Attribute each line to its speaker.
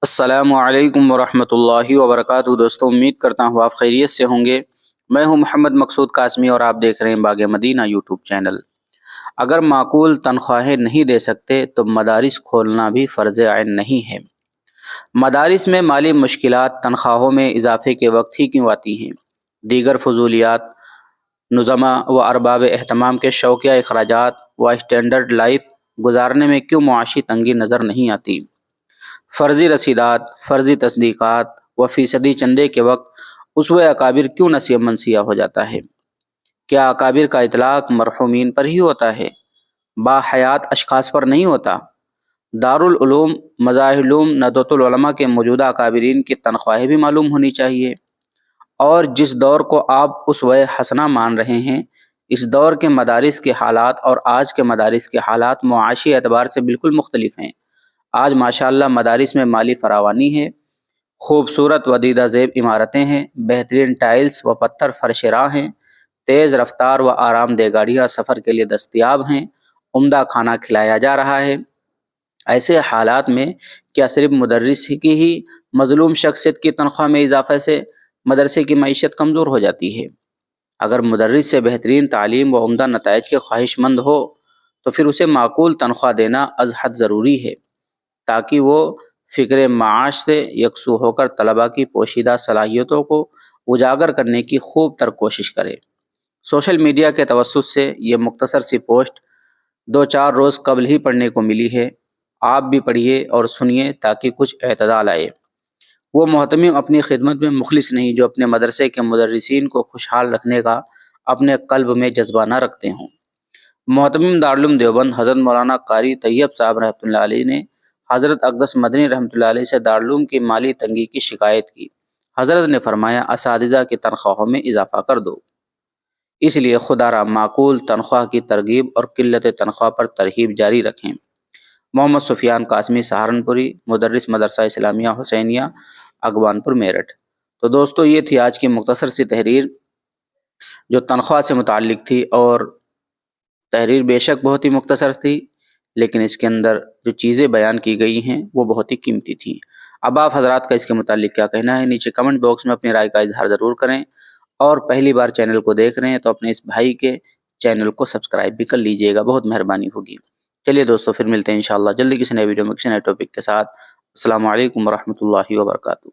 Speaker 1: السلام علیکم ورحمۃ اللہ وبرکاتہ دوستوں، امید کرتا ہوں آپ خیریت سے ہوں گے۔ میں ہوں محمد مقصود قاسمی اور آپ دیکھ رہے ہیں باغ مدینہ یوٹیوب چینل۔ اگر معقول تنخواہیں نہیں دے سکتے تو مدارس کھولنا بھی فرض عین نہیں ہے۔ مدارس میں مالی مشکلات تنخواہوں میں اضافے کے وقت ہی کیوں آتی ہیں؟ دیگر فضولیات، نظما و ارباب اہتمام کے شوقیہ اخراجات و اسٹینڈرڈ لائف گزارنے میں کیوں معاشی تنگی نظر نہیں آتی؟ فرضی رسیدات، فرضی تصدیقات و فیصدی چندے کے وقت اسوہ اکابر کیوں نسیہ منسیہ ہو جاتا ہے؟ کیا اکابر کا اطلاق مرحومین پر ہی ہوتا ہے، باحیات اشخاص پر نہیں ہوتا؟ دارالعلوم مظاہر العلوم ندوۃ العلماء کے موجودہ اکابرین کی تنخواہیں بھی معلوم ہونی چاہیے، اور جس دور کو آپ اسوہ حسنہ مان رہے ہیں، اس دور کے مدارس کے حالات اور آج کے مدارس کے حالات معاشی اعتبار سے بالکل مختلف ہیں۔ آج ماشاءاللہ مدارس میں مالی فراوانی ہے، خوبصورت و دیدہ زیب عمارتیں ہیں، بہترین ٹائلز و پتھر فرش راہ ہیں، تیز رفتار و آرام دہ گاڑیاں سفر کے لیے دستیاب ہیں، عمدہ کھانا کھلایا جا رہا ہے۔ ایسے حالات میں کیا صرف مدرس کی ہی مظلوم شخصیت کی تنخواہ میں اضافے سے مدرسے کی معیشت کمزور ہو جاتی ہے؟ اگر مدرس سے بہترین تعلیم و عمدہ نتائج کے خواہش مند ہو تو پھر اسے معقول تنخواہ دینا از حد ضروری ہے، تاکہ وہ فکر معاش سے یکسو ہو کر طلباء کی پوشیدہ صلاحیتوں کو اجاگر کرنے کی خوب تر کوشش کرے۔ سوشل میڈیا کے توسط سے یہ مختصر سی پوسٹ 2-4 روز قبل ہی پڑھنے کو ملی ہے، آپ بھی پڑھیے اور سنیے تاکہ کچھ اعتدال آئے۔ وہ محتمم اپنی خدمت میں مخلص نہیں جو اپنے مدرسے کے مدرسین کو خوشحال رکھنے کا اپنے قلب میں جذبہ نہ رکھتے ہوں۔ محتمم دارالعلوم دیوبند حضرت مولانا قاری طیب صاحب رحمۃ اللہ علیہ نے حضرت اقدس مدنی رحمۃ اللہ علیہ سے دارالعلوم کی مالی تنگی کی شکایت کی۔ حضرت نے فرمایا، اساتذہ کی تنخواہوں میں اضافہ کر دو، اس لیے خدا را معقول تنخواہ کی ترغیب اور قلت تنخواہ پر ترغیب جاری رکھیں۔ محمد سفیان قاسمی سہارنپوری، مدرس مدرسہ اسلامیہ حسینیہ اگوان پور میرٹھ۔ تو دوستو، یہ تھی آج کی مختصر سی تحریر جو تنخواہ سے متعلق تھی، اور تحریر بے شک بہت ہی مختصر تھی، لیکن اس کے اندر جو چیزیں بیان کی گئی ہیں وہ بہت ہی قیمتی تھیں۔ اب آپ حضرات کا اس کے متعلق کیا کہنا ہے؟ نیچے کمنٹ باکس میں اپنی رائے کا اظہار ضرور کریں، اور پہلی بار چینل کو دیکھ رہے ہیں تو اپنے اس بھائی کے چینل کو سبسکرائب بھی کر لیجئے گا، بہت مہربانی ہوگی۔ چلیے دوستو، پھر ملتے ہیں انشاءاللہ جلدی کسی نئے ویڈیو میں کسی نئے ٹاپک کے ساتھ۔ السلام علیکم ورحمۃ اللہ وبرکاتہ۔